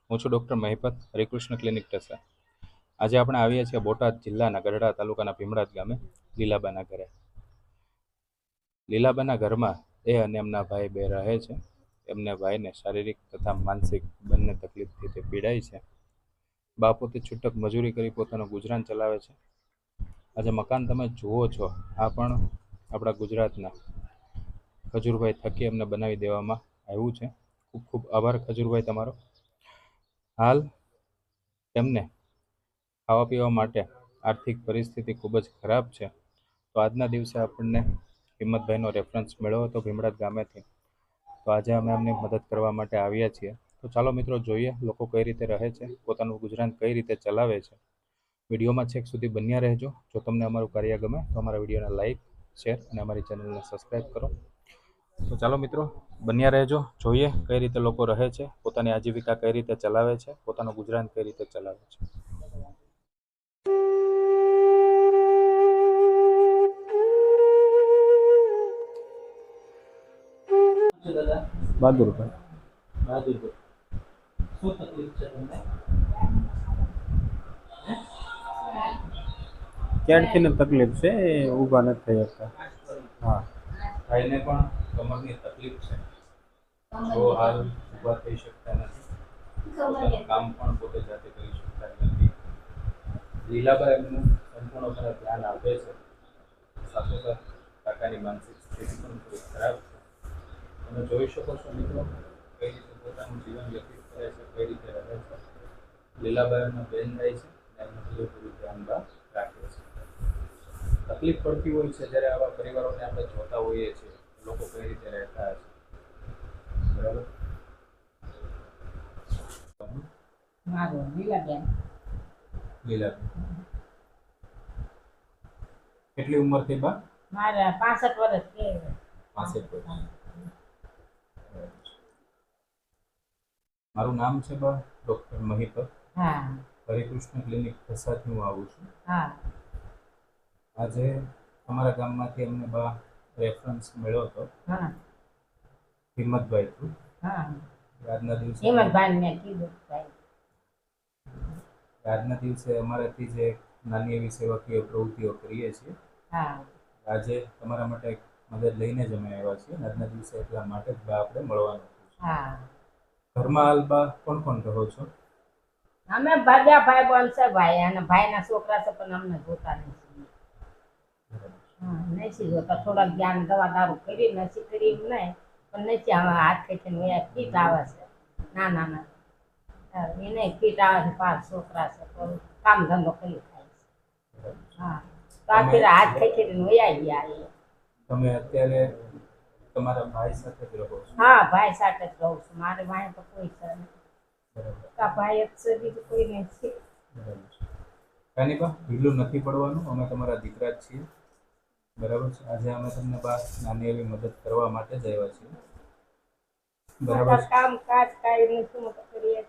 હું છું doctor Mahipat, Harikrishna clinic ટેસા. આજે આપણે આવ્યા છીએ બોટાદ જિલ્લાના ગઢડા તાલુકાના ભીમડાદ ગામે લીલાબાના ઘરે. લીલાબાના ઘરમાં એ અને એમના ભાઈ બે રહે છે. એમને ભાઈને શારીરિક તથા માનસિક બંને તકલીફથી તે પીડાય છે. બા પોતે છૂટક મજૂરી કરી પોતાનું ગુજરાન ચલાવે છે. આજે મકાન તમે જુઓ છો, આ પણ આપણા ગુજરાતના ખજૂરભાઈ થકી એમને બનાવી દેવામાં આવ્યું છે. ખૂબ ખૂબ આભાર ખજૂરભાઈ તમારો. હાલ તેમને ખાવા પીવા માટે આર્થિક પરિસ્થિતિ ખૂબ જ ખરાબ છે. તો આજના દિવસે આપણને હિંમતભાઈનો રેફરન્સ મળ્યો હતો ભીમડાદ ગામેથી. તો આજે અમે એમની મદદ કરવા માટે આવ્યા છીએ. તો ચાલો મિત્રો જોઈએ લોકો કઈ રીતે રહે છે, પોતાનું ગુજરાન કઈ રીતે ચલાવે છે. વિડીયોમાં છેક સુધી બન્યા રહેજો. જો તમને અમારું કાર્ય ગમે તો અમારા વિડીયોને લાઇક, શેર અને અમારી ચેનલને સબસ્ક્રાઈબ કરો. તો ચાલો મિત્રો બન્યા રહેજો, જોઈએ કઈ રીતે લોકો રહે છે, પોતાની આજીવિકા કઈ રીતે ચલાવે છે, પોતાનું ગુજરાન કઈ રીતે ચલાવે છે. બહાદુરભાઈ. બહાદુરભાઈ, શું તકલીફ છે તમને? ક્યારથી તકલીફ છે, ઊભા નથી થઈ શકતા. હા, ભાઈને પણ કમરની તકલીફ છે. જો હાલ ઊભા થઈ શકતા નથી, પોતાનું કામ પણ પોતે જાતે કરી શકતા નથી. લીલાબા એમનું સંપૂર્ણપણે ધ્યાન આપે છે. સાથોસાથ કાકાની માનસિક સ્થિતિ પણ થોડી ખરાબ છે. તમે જોઈ શકો છો મિત્રો કઈ રીતે પોતાનું જીવન વ્યતીત કરે છે, કઈ રીતે રહે છે. લીલાબાઈનો બેન થાય છે અને એમનું પૂરેપૂરું ધ્યાન રાખે છે. તકલીફ પડતી હોય છે જ્યારે આવા પરિવારોને આપણે જોતા હોઈએ છીએ, લોકો કઈ રીતે રહેતા હશે. બરાબર. મારું લીલાબેન. લીલાબેન કેટલી ઉંમર થઈ બા? મારા 65 વર્ષ છે. 65 વર્ષ. મારું નામ છે બા ડૉક્ટર મહિપત. હા. હરિકૃષ્ણ ક્લિનિક ઠસાથી હું આવું છું. હા. આજે અમારા ગામમાંથી અમને બા રેફરન્સ મળ્યો હતો. હા. હિંમતભાઈ થ્રુ. હા. આજના દિવસે હિંમતભાઈ મેં કીધું ભાઈ. આજના દિવસે અમારાથી જે નાની એવી સેવાકીય પ્રવૃત્તિઓ કરીએ છીએ. હા. આજે તમારા માટે મદદ લઈને જ અમે આવ્યા છીએ. આજના દિવસે એટલા માટે જ બા આપણે મળવાનું. હા. ઘરમાં હાલ બા કોણ કોણ રહો છો? અમે ભાગ્યા ભાઈ બોન છે ભાઈ, અને ભાઈના છોકરા છે પણ અમને જોતા નથી. હા, નથી જોતા. થોડાક જ્ઞાન દવા દારૂ કરી નથી કરી એમ નહીં, પણ નથી આવે. હાથ ખેંચીને ફીટ આવે છે. ના ના ના, એને ફીટ આવે છે. 5 છોકરા છે તો કામ ધંધો કરી ખાય છે. હા, તો આખી હાથ ખેંચીને વયા ગયા. તમે અત્યારે તમારા ભાઈ સાથે જ રહો છો? હા, ભાઈ સાથે જ રહું છું. મારે ભાઈ તો કોઈ છે નહીં. ભાઈ જ છે, બીજું કોઈ નથી. કાંઈ બા ઢીલું નથી પડવાનું, અમે તમારા દીકરા જ છીએ. બરાબર છે. આજે અમે તમને બા નાની એવી મદદ કરવા માટે જ આવ્યા છીએ. બરાબર. કામ કાજ કાંઈ નથી કરીએ.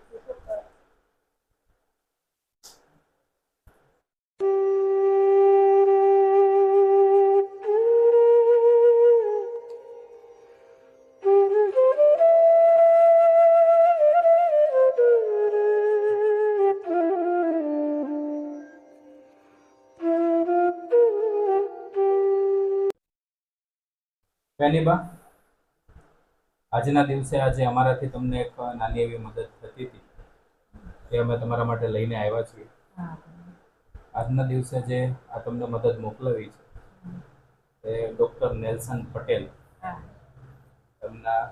કાંઈ બા આજના દિવસે આજે અમારાથી તમને એક નાની એવી મદદ થતી હતી, એ અમે તમારા માટે લઈને આવ્યા છીએ. આજના દિવસે જે આ તમને મદદ મોકલાવી છે એ ડૉક્ટર નેલ્સન પટેલ, એમના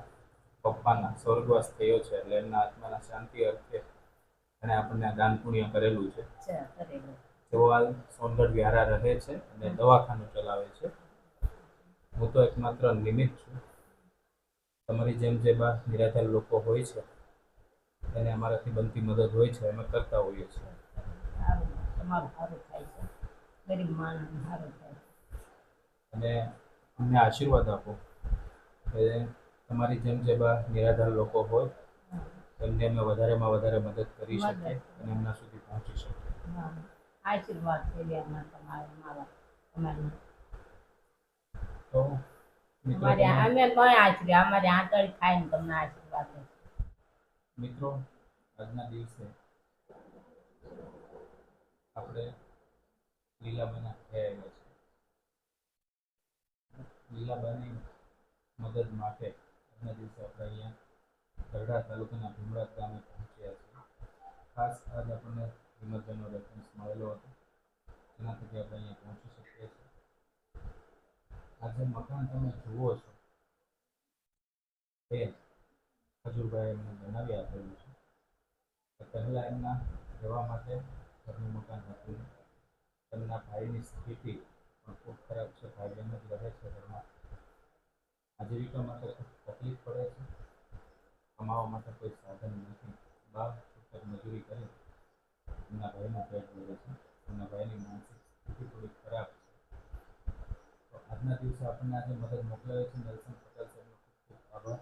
પપ્પાના સ્વર્ગવાસ થયો છે, એટલે એમના આત્માના શાંતિ અર્થે અને આપણને દાન પુણ્ય કરેલું છે. તેઓ હાલ સોનગઢ વ્યારા રહે છે અને દવાખાનું ચલાવે છે. હું તો એકમાત્ર નિમિત્ત છું. તમારી જેમ જે બા નિરાધાર લોકો હોય છે એને અમારાથી બનતી મદદ હોય છે, અમે કરતા હોઈએ છીએ. તમારું સારું થાય છે, ગરીબ માણસનું સારું થાય. અને અમને આશીર્વાદ આપો કે તમારી જેમ જે બા નિરાધાર લોકો હોય એમને અમે વધારેમાં વધારે મદદ કરી શકીએ અને એમના સુધી પહોંચી શકીએ. આશીર્વાદ છે તમારા મારા તમારી. તો અમે કોઈ આશીર્વાદ, અમારે આંતળી ખાઈને તમને આશીર્વાદ. મિત્રો આજના દિવસે આપણે લીલાબાઈના ઘરે આવ્યા છીએ. લીલાબાઈની મદદ માટે આજના દિવસે આપણે અહીંયા ગરડા તાલુકાના ભીમરાજ ગામે પહોંચ્યા છીએ. ખાસ આજ આપણને હિંમતભાઈનો રેફરન્સ મળેલો હતો, જેના થકી આપણે અહીંયા પહોંચી શકીએ છીએ. આ જે મકાન તમે જુઓ છો એ ખજૂરભાઈ એમને બનાવી આપેલું છે. પહેલાં એમના રહેવા માટે ઘરનું મકાન હતું. તેમના ભાઈની સ્થિતિ પણ ખૂબ ખરાબ છે. ભાઈ બહેન જ રહે છે ઘરમાં. આજીવિકા માટે ખૂબ તકલીફ પડે છે. કમાવા માટે કોઈ સાધન નથી. બહાર છૂટક મજૂરી કરી એમના ભાઈનું પેટ ભરે છે. એમના ભાઈની માનસિક સ્થિતિ થોડી ખરાબ છે. તો આજના દિવસે આપણને આજે મદદ મોકલાવે છે નેલ્સન પટેલ સાહેબનો ખૂબ ખૂબ આભાર.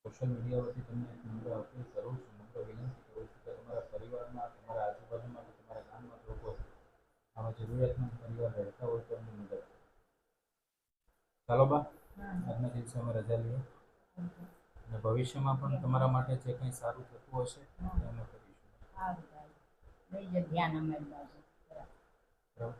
સોશિયલ મીડિયા વતી તમને એક નમ્ર અપીલ કરું છું, નમ્ર વિનંતી કરું છું કે તમારા પરિવારમાં, તમારા આજુબાજુમાં, તમારા ગામમાં લોકો આવા જરૂરિયાતમંદ પરિવાર રહેતા હોય તો એમની મદદ કરો. ચાલો બા, આજના દિવસે અમે રજા લઈએ અને ભવિષ્યમાં પણ તમારા માટે જે કંઈ સારું થતું હશે એ અમે કરીશું. સારું ભાઈ લઈ જ ધ્યાન અમારી બાજુ. બરાબર.